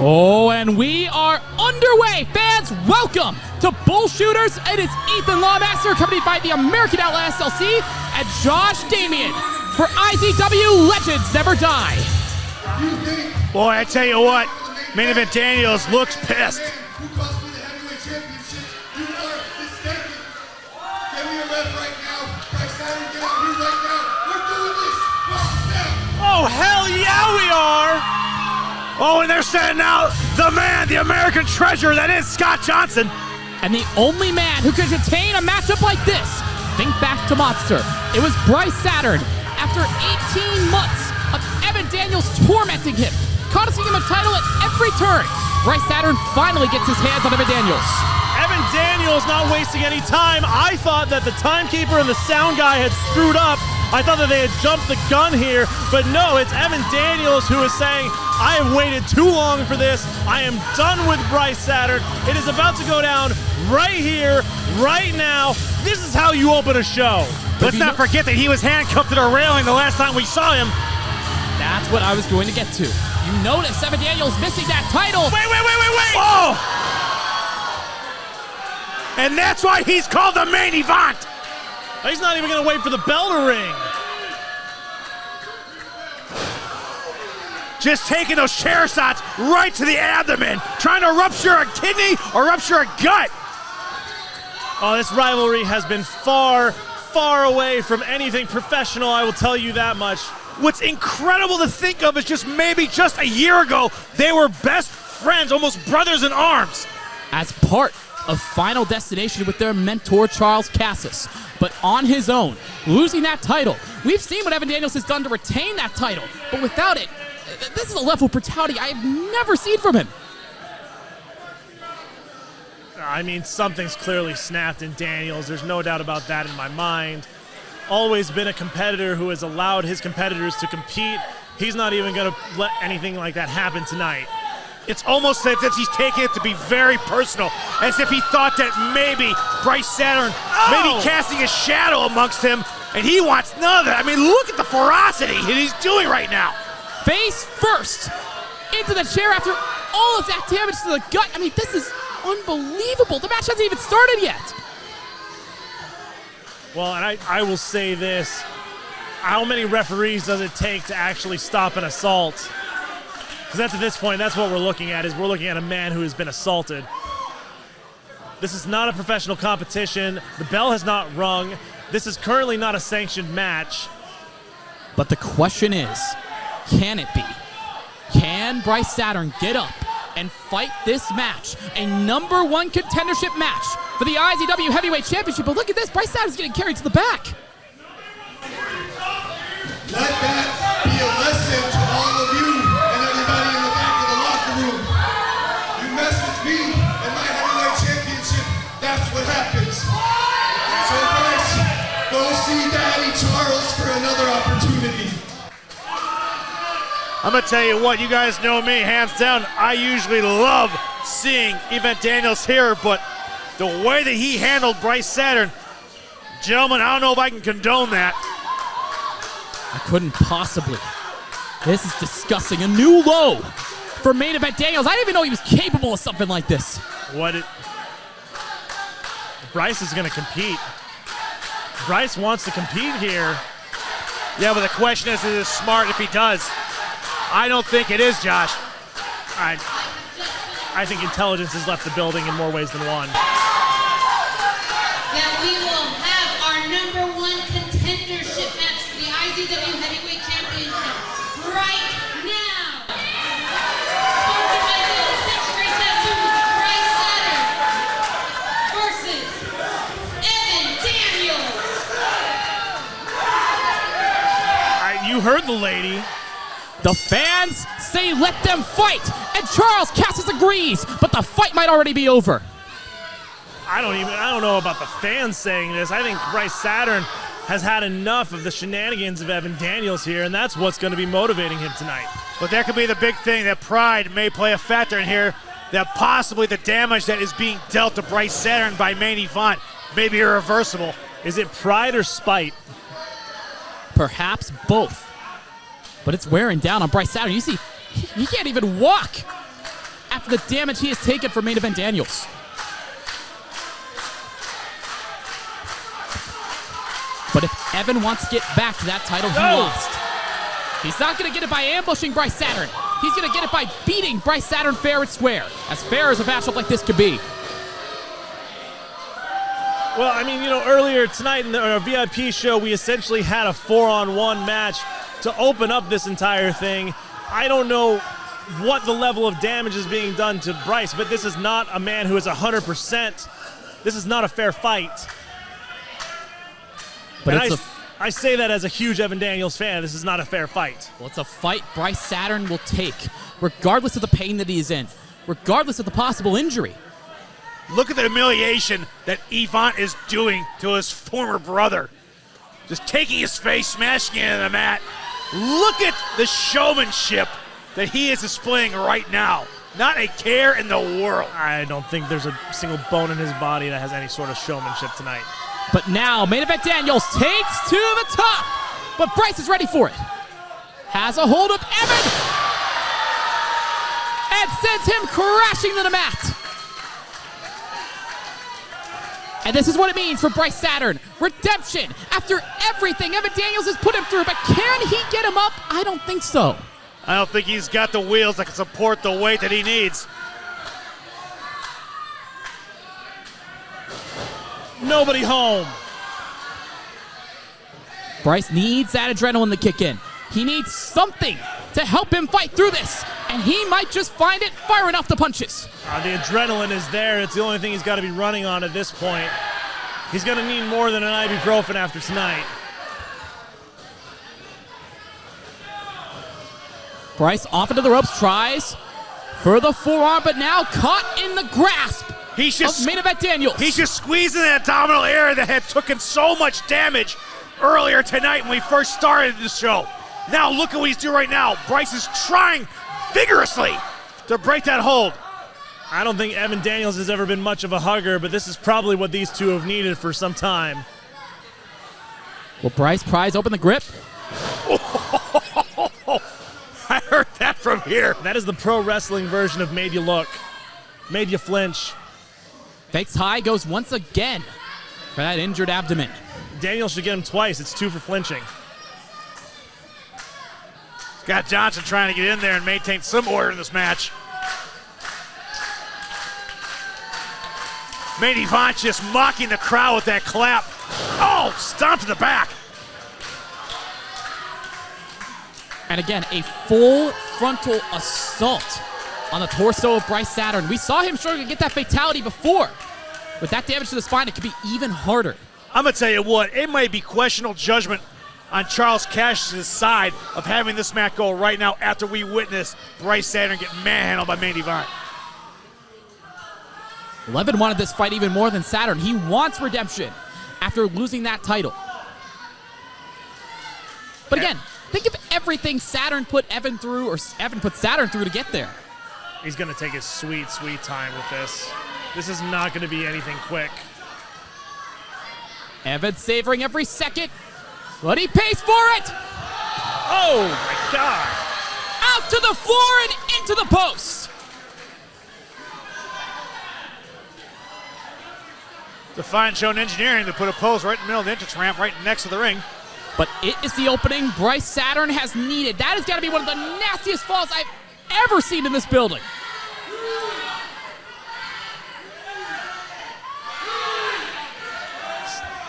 Oh, and we are underway. Fans, welcome to Bullshooters. It is Ethan Lawmaster, accompanied by the American Outlaw SLC and Josh Damien for IZW Legends Never Die. Boy, I tell you what, Main Event Daniels looks pissed. Oh, hell yeah, we are! Oh, and they're sending out the man, the American treasure that is Scott Johnson. And the only man who could attain a matchup like this, think back to Monster. It was Bryce Saturn. After 18 months of Evan Daniels tormenting him, costing him a title at every turn, Bryce Saturn finally gets his hands on Evan Daniels. Evan Daniels not wasting any time. I thought that the timekeeper and the sound guy had screwed up. I thought that they had jumped the gun here, but no, it's Evan Daniels who is saying, I have waited too long for this. I am done with Bryce Saturn. It is about to go down right here, right now. This is how you open a show. Let's not forget that he was handcuffed to the railing the last time we saw him. That's what I was going to get to. You notice Evan Daniels missing that title. Wait! Oh! And that's why he's called the main event. He's not even going to wait for the bell to ring. Just taking those chair shots right to the abdomen, trying to rupture a kidney or rupture a gut. Oh, this rivalry has been far, far away from anything professional, I will tell you that much. What's incredible to think of is just a year ago, they were best friends, almost brothers in arms. As part of Final Destination with their mentor, Charles Cassis. But on his own, losing that title. We've seen what Evan Daniels has done to retain that title, but without it, this is a level of brutality I have never seen from him. I mean, something's clearly snapped in Daniels. There's no doubt about that in my mind. Always been a competitor who has allowed his competitors to compete. He's not even going to let anything like that happen tonight. It's almost as if he's taking it to be very personal, as if he thought that maybe Bryce Saturn may be casting a shadow amongst him, and he wants none of that. I mean, look at the ferocity that he's doing right now. Face first into the chair after all of that damage to the gut. I mean, this is unbelievable. The match hasn't even started yet. Well, and I will say this. How many referees does it take to actually stop an assault? Because that's at this point, that's what we're looking at, is we're looking at a man who has been assaulted. This is not a professional competition. The bell has not rung. This is currently not a sanctioned match. But the question is, can it be? Can Bryce Saturn get up and fight this match? A #1 contendership match for the IZW Heavyweight Championship. But look at this, Bryce Saturn's getting carried to the back. Let that be a lesson to all of you and everybody in the back of the locker room. You mess with me and my heavyweight championship, that's what happens. So Bryce, go see Daddy Charles for another opportunity. I'm going to tell you what, you guys know me, hands down, I usually love seeing Evant Daniels here, but the way that he handled Bryce Saturn, gentlemen, I don't know if I can condone that. I couldn't possibly. This is disgusting. A new low for Main Event Daniels. I didn't even know he was capable of something like this. Bryce is going to compete. Bryce wants to compete here. Yeah, but the question is it smart if he does? I don't think it is, Josh. I think intelligence has left the building in more ways than one. That we will have our #1 contendership match for the IZW Heavyweight Championship right now. Sponsored by the Century Tattoo, Bryce Saturn versus Evan Daniels. You heard the lady. The fans say let them fight, and Charles Cassis agrees, but the fight might already be over. I don't know about the fans saying this. I think Bryce Saturn has had enough of the shenanigans of Evan Daniels here, and that's what's going to be motivating him tonight. But that could be the big thing, that pride may play a factor in here, that possibly the damage that is being dealt to Bryce Saturn by Main Event may be irreversible. Is it pride or spite? Perhaps both. But it's wearing down on Bryce Saturn. You see, he can't even walk. after the damage he has taken from Main Event Daniels. But if Evan wants to get back to that title he lost, he's not going to get it by ambushing Bryce Saturn. He's going to get it by beating Bryce Saturn fair and square. As fair as a matchup like this could be. Well, I mean, earlier tonight in our VIP show, we essentially had a 4-on-1 match to open up this entire thing. I don't know what the level of damage is being done to Bryce, but this is not a man who is 100%. This is not a fair fight. But and I say that as a huge Evan Daniels fan. This is not a fair fight. Well, it's a fight Bryce Saturn will take, regardless of the pain that he is in, regardless of the possible injury. Look at the humiliation that Evant is doing to his former brother. Just taking his face, smashing it into the mat. Look at the showmanship that he is displaying right now. Not a care in the world. I don't think there's a single bone in his body that has any sort of showmanship tonight. But now, Main Event Daniels takes to the top. But Bryce is ready for it. Has a hold of Evan. And sends him crashing to the mat. And this is what it means for Bryce Saturn. Redemption after everything Evan Daniels has put him through. But can he get him up? I don't think so. I don't think he's got the wheels that can support the weight that he needs. Nobody home. Bryce needs that adrenaline to kick in. He needs something to help him fight through this. And he might just find it firing off the punches. The adrenaline is there. It's the only thing he's got to be running on at this point. He's going to need more than an ibuprofen after tonight. Bryce off into the ropes, tries for the forearm, but now caught in the grasp of Main Event Daniels. He's just squeezing the abdominal area that had taken so much damage earlier tonight when we first started the show. Now look at what he's doing right now. Bryce is trying vigorously to break that hold. I don't think Evan Daniels has ever been much of a hugger, but this is probably what these two have needed for some time. Will Bryce pries open the grip? I heard that from here. That is the pro wrestling version of made you look. Made you flinch. Fakes high, goes once again for that injured abdomen. Daniels should get him twice. It's 2 for flinching. Scott Johnson trying to get in there and maintain some order in this match. Main Event just mocking the crowd with that clap. Oh, stomp to the back. And again, a full frontal assault on the torso of Bryce Saturn. We saw him struggle to get that fatality before. With that damage to the spine, it could be even harder. I'm going to tell you what, it might be questionable judgment on Charles Cash's side of having this match go right now after we witness Bryce Saturn get manhandled by Main Event. Levin wanted this fight even more than Saturn. He wants redemption after losing that title. But again, think of everything Saturn put Evan through, or Evan put Saturn through to get there. He's going to take his sweet, sweet time with this. This is not going to be anything quick. Evan savoring every second, but he pays for it! Oh my God! Out to the floor and into the post! The fine shown engineering to put a post right in the middle of the entrance ramp right next to the ring. But it is the opening Bryce Saturn has needed. That has got to be one of the nastiest falls I've ever seen in this building.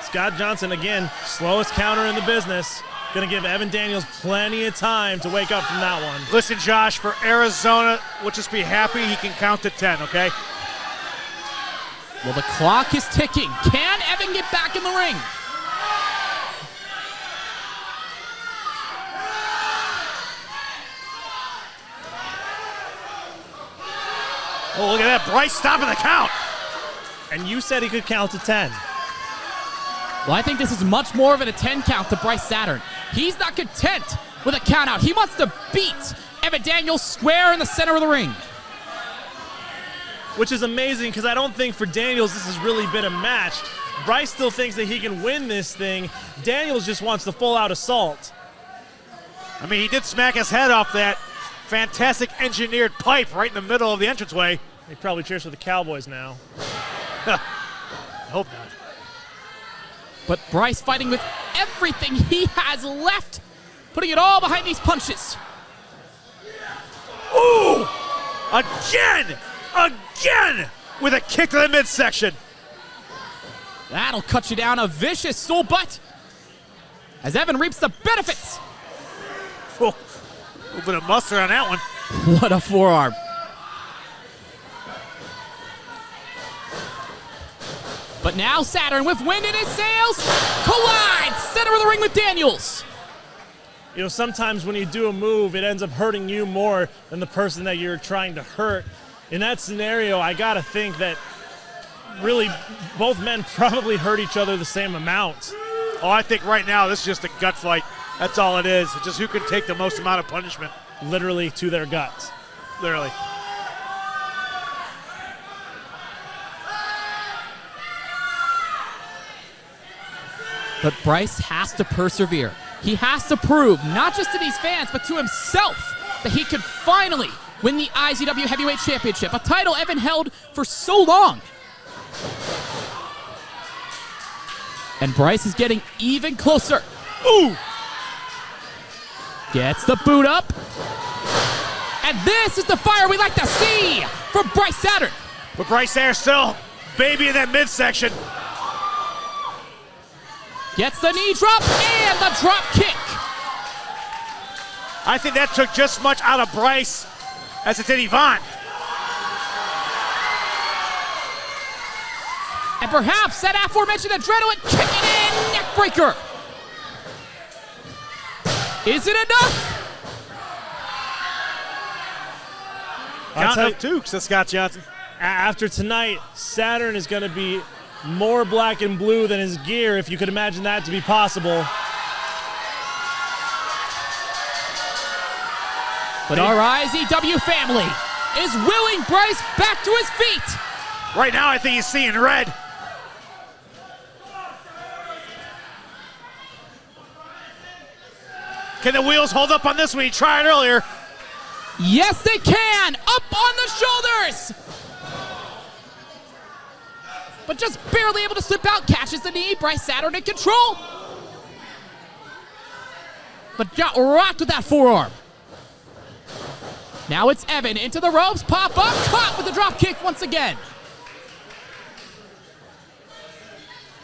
Scott Johnson, again, slowest counter in the business. Going to give Evan Daniels plenty of time to wake up from that one. Listen, Josh, for Arizona, we'll just be happy he can count to 10, okay? Well, the clock is ticking. Can Evan get back in the ring? Oh, look at that. Bryce stopping the count. And you said he could count to 10. Well, I think this is much more of a 10 count to Bryce Saturn. He's not content with a count out. He wants to beat Evan Daniels square in the center of the ring. Which is amazing because I don't think for Daniels this has really been a match. Bryce still thinks that he can win this thing. Daniels just wants the full-out assault. I mean, he did smack his head off that fantastic engineered pipe right in the middle of the entranceway. He probably cheers for the Cowboys now. I hope not. But Bryce fighting with everything he has left, putting it all behind these punches. Ooh! Again! Again! With a kick to the midsection. That'll cut you down. A vicious soul butt as Evan reaps the benefits. Oh, a little bit of mustard on that one. What a forearm. But now Saturn, with wind in his sails, collides center of the ring with Daniels. You know, sometimes when you do a move, it ends up hurting you more than the person that you're trying to hurt. In that scenario, I gotta think that really both men probably hurt each other the same amount. Oh, I think right now this is just a gut fight. That's all it is. It's just who can take the most amount of punishment. Literally to their guts. Literally. But Bryce has to persevere. He has to prove, not just to these fans, but to himself, that he could finally win the IZW Heavyweight Championship, a title Evan held for so long. And Bryce is getting even closer. Ooh! Gets the boot up. And this is the fire we like to see from Bryce Saturn. But Bryce there still baby in that midsection. Gets the knee drop and the drop kick. I think that took just as much out of Bryce as it did Evant. And perhaps that aforementioned adrenaline kicking in, neck breaker. Is it enough? Count of two, says Scott Johnson. After tonight, Saturn is going to be more black and blue than his gear, if you could imagine that to be possible. But our IZW family is willing Bryce back to his feet. Right now, I think he's seeing red. Can the wheels hold up on this one? He tried earlier. Yes, they can. Up on the shoulders. But just barely able to slip out. Catches the knee. Bryce Saturn in control. But got rocked with that forearm. Now it's Evan into the ropes. Pop up. Caught with the drop kick once again.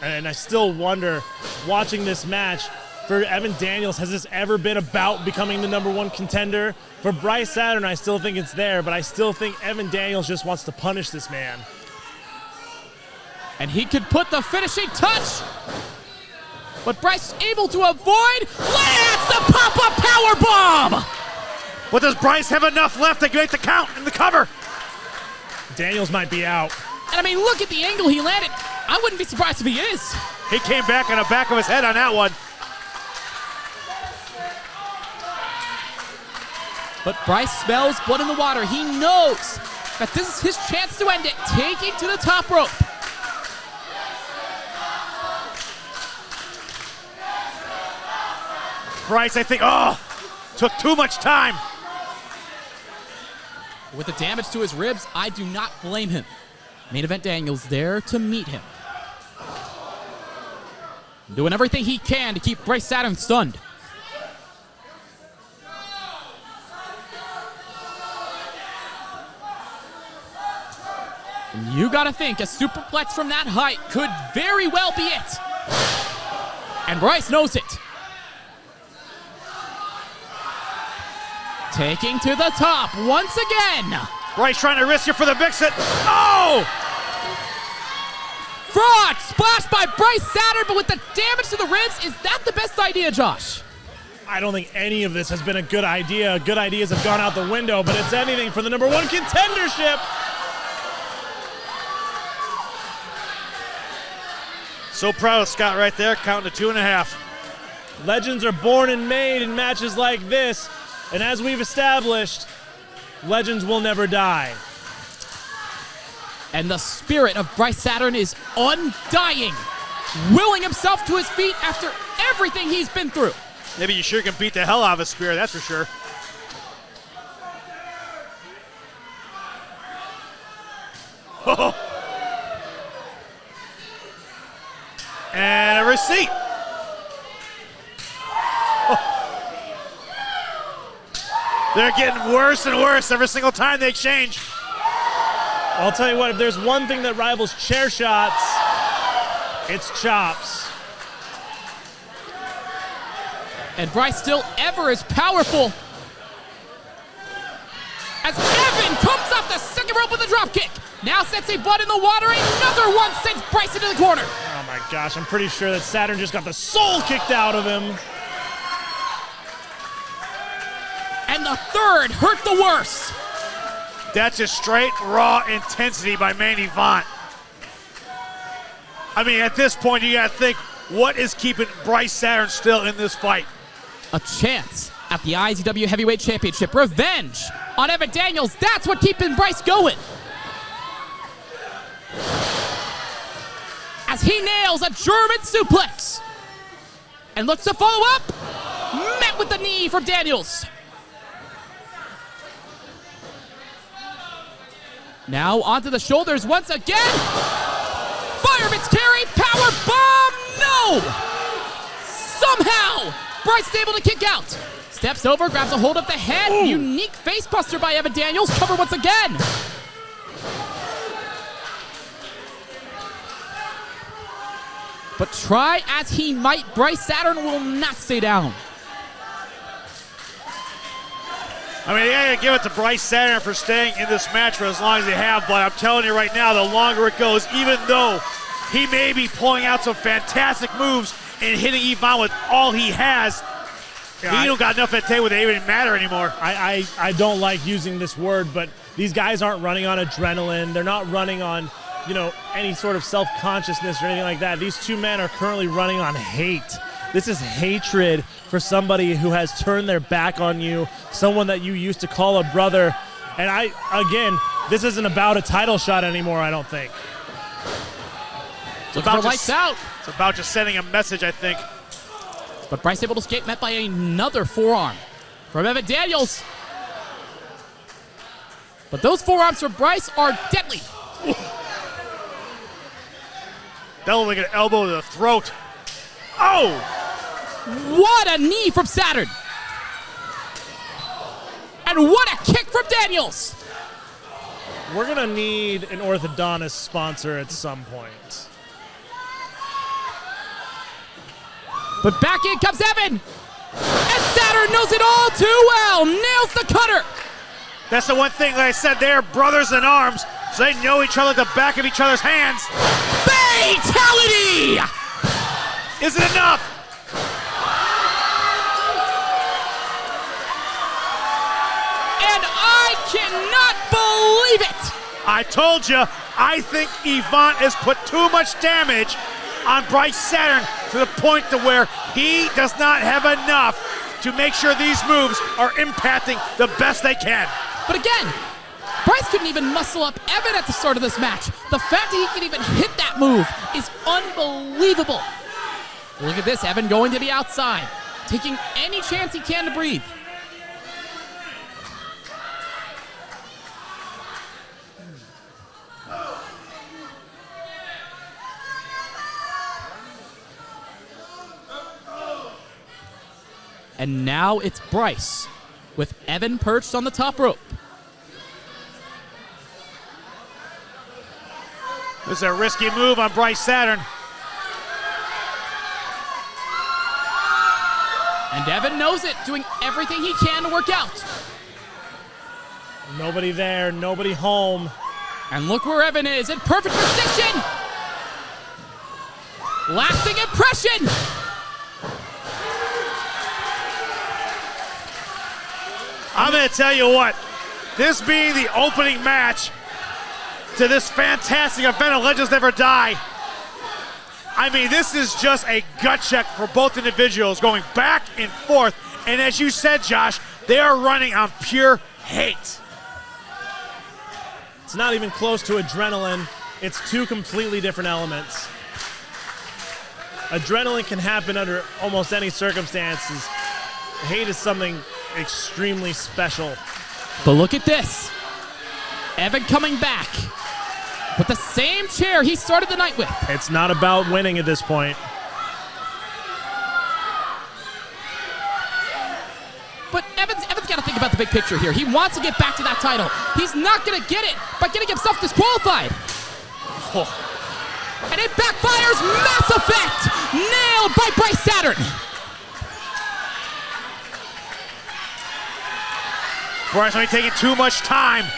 And I still wonder, watching this match, for Evan Daniels, has this ever been about becoming the #1 contender? For Bryce Saturn, I still think it's there, but I still think Evan Daniels just wants to punish this man. And he could put the finishing touch. But Bryce able to avoid. Lands the pop-up powerbomb. But does Bryce have enough left to make the count and the cover? Daniels might be out. And I mean, look at the angle he landed. I wouldn't be surprised if he is. He came back on the back of his head on that one. But Bryce smells blood in the water. He knows that this is his chance to end it, taking to the top rope. Bryce, I think, took too much time. With the damage to his ribs, I do not blame him. Main Event Daniels there to meet him. Doing everything he can to keep Bryce Saturn stunned. And you gotta think a superplex from that height could very well be it. And Bryce knows it. Taking to the top once again. Bryce trying to risk it for the big set. Oh! Frog splash by Bryce Saturn, but with the damage to the ribs, is that the best idea, Josh? I don't think any of this has been a good idea. Good ideas have gone out the window, but it's anything for the #1 contendership. So proud of Scott right there, counting to 2.5. Legends are born and made in matches like this, and as we've established, legends will never die. And the spirit of Bryce Saturn is undying, willing himself to his feet after everything he's been through. Maybe you sure can beat the hell out of a spear, that's for sure. Oh. And a receipt. They're getting worse and worse every single time they exchange. I'll tell you what, if there's one thing that rivals chair shots, it's chops. And Bryce still ever is powerful. As Evan comes off the second rope with a drop kick. Now sets a butt in the water. Another one sends Bryce into the corner. Oh my gosh, I'm pretty sure that Saturn just got the soul kicked out of him. And the third hurt the worst. That's just straight, raw intensity by main Evant. I mean, at this point, you gotta think, what is keeping Bryce Saturn still in this fight? A chance at the IZW Heavyweight Championship. Revenge on Evant Daniels. That's what keeping Bryce going. As he nails a German suplex. And looks to follow up. Met with the knee from Daniels. Now onto the shoulders once again. Fireman's carry, power bomb, no! Somehow, Bryce is able to kick out. Steps over, grabs a hold of the head. Ooh. Unique facebuster by Evant Daniels, cover once again. But try as he might, Bryce Saturn will not stay down. I mean, you gotta give it to Bryce Saturn for staying in this match for as long as they have, but I'm telling you right now, the longer it goes, even though he may be pulling out some fantastic moves and hitting Evant with all he has, he don't got enough at the table where they even matter anymore. I don't like using this word, but these guys aren't running on adrenaline. They're not running on, you know, any sort of self-consciousness or anything like that. These two men are currently running on hate. This is hatred for somebody who has turned their back on you, someone that you used to call a brother. And again, this isn't about a title shot anymore, I don't think. Looking for lights out. It's about just sending a message, I think. But Bryce able to escape, met by another forearm from Evant Daniels. But those forearms from Bryce are deadly. That looked like an elbow to the throat. Oh! What a knee from Saturn. And what a kick from Daniels. We're gonna need an orthodontist sponsor at some point. But back in comes Evan. And Saturn knows it all too well. Nails the cutter. That's the one thing, like I said, they're brothers in arms, so they know each other at the back of each other's hands. Fatality! Is it enough? And I cannot believe it! I told you, I think Evant has put too much damage on Bryce Saturn to the point to where he does not have enough to make sure these moves are impacting the best they can. But again, Bryce couldn't even muscle up Evan at the start of this match. The fact that he can even hit that move is unbelievable. Look at this, Evan going to the outside, taking any chance he can to breathe. And now it's Bryce with Evan perched on the top rope. This is a risky move on Bryce Saturn. And Evan knows it, doing everything he can to work out. Nobody there, nobody home. And look where Evan is, in perfect position! Lasting impression! I'm going to tell you what, this being the opening match to this fantastic event of Legends Never Die, I mean, this is just a gut check for both individuals going back and forth. And as you said, Josh, they are running on pure hate. It's not even close to adrenaline. It's two completely different elements. Adrenaline can happen under almost any circumstances. Hate is something extremely special. But look at this. Evan coming back. with the same chair he started the night with. It's not about winning at this point. But Evans got to think about the big picture here. He wants to get back to that title. He's not going to get it by getting himself disqualified. Oh. And it backfires. Mass effect. Nailed by Bryce Saturn. Bryce might be taking too much time.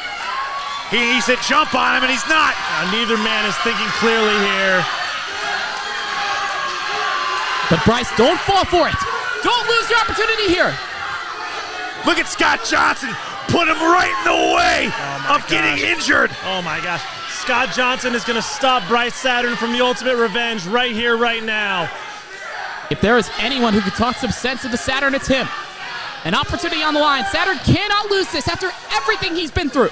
He said jump on him, and he's not. Neither man is thinking clearly here. But Bryce, don't fall for it. Don't lose your opportunity here. Look at Scott Johnson. Put him right in the way of getting injured. Oh my gosh. Scott Johnson is going to stop Bryce Saturn from the ultimate revenge right here, right now. If there is anyone who could talk some sense into Saturn, it's him. An opportunity on the line. Saturn cannot lose this after everything he's been through.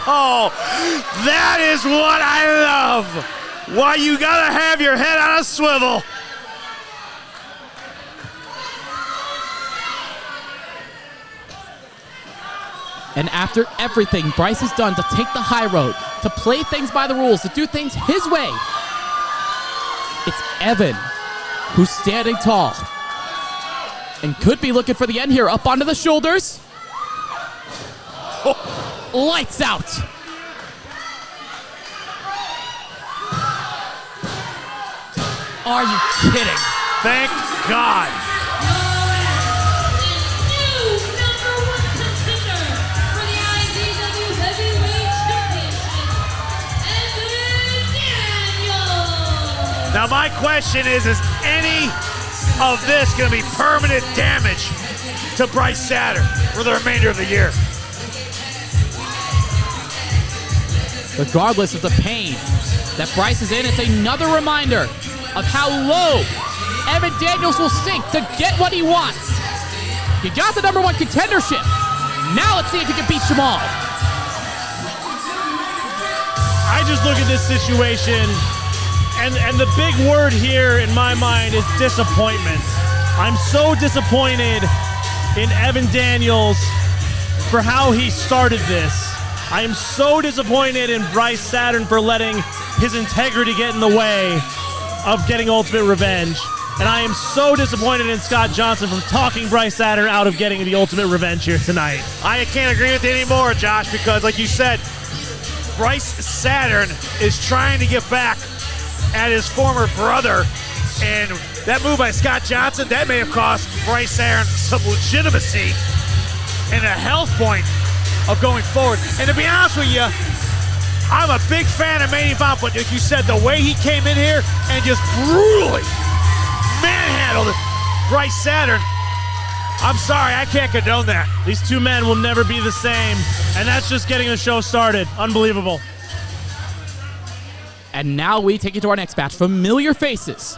Oh, that is what I love. Why you gotta have your head on a swivel. And after everything Bryce has done to take the high road, to play things by the rules, to do things his way, it's Evant who's standing tall and could be looking for the end here. Up onto the shoulders. Oh. Lights out. Are you kidding? Thank God. New number 1 contender for the IZW Heavyweight Championship, Evant Daniels. Now my question is any of this going to be permanent damage to Bryce Saturn for the remainder of the year? Regardless of the pain that Bryce is in, it's another reminder of how low Evant Daniels will sink to get what he wants. You got the number 1 contendership. Now let's see if he can beat Jamal. I just look at this situation, and the big word here in my mind is disappointment. I'm so disappointed in Evant Daniels for how he started this. I am so disappointed in Bryce Saturn for letting his integrity get in the way of getting ultimate revenge. And I am so disappointed in Scott Johnson from talking Bryce Saturn out of getting the ultimate revenge here tonight. I can't agree with you anymore, Josh, because like you said, Bryce Saturn is trying to get back at his former brother, and that move by Scott Johnson, that may have cost Bryce Saturn some legitimacy and a health point of going forward. And to be honest with you, I'm a big fan of Main Event, but like you said, the way he came in here and just brutally manhandled Bryce Saturn, I'm sorry, I can't condone that. These two men will never be the same, and that's just getting the show started. Unbelievable. And now we take it to our next match. Familiar faces